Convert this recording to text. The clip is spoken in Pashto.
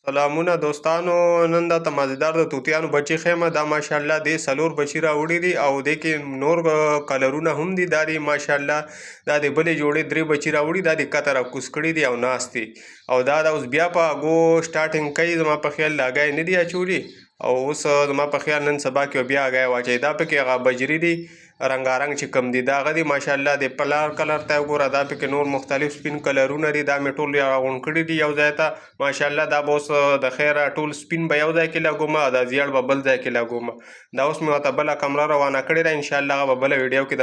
سلامونه دوستانو. نن دا مازدیګر د توتیانو بچي ښیمه. دا ماشاءالله دې څلور بچي راوړي دي او دې کې نور کلرونه هم دي. دا دې ماشاءالله دا د بلې جوړې درې بچي راوړي. دا د کته راکوز کړي دي او ناست دي او دا اوس بیا په اګو سټارټینګ کوي. زما په خیال لا اګی نه دي اچولي او اوس زما په خیال نن سبا کې بیا اګی واچوي. دا پکې هغه بجري دي رنګارنګ چې کم دي دا هغه دي ماشاءالله د پلار کلر ته وګوره. دا پکې نور مختلف سپین کلرونه دي. دا مې ټول راغونډ کړي دي یو ځای ته ماشاءالله. دا به اوس د خیره ټول سپین به یو ځای کې لګومه، دا زیړ به بل ځای کې لګومه. دا اوس مې ورته بله کمره روانه کړې ده، انشاءالله هغه به بله ویډیو کې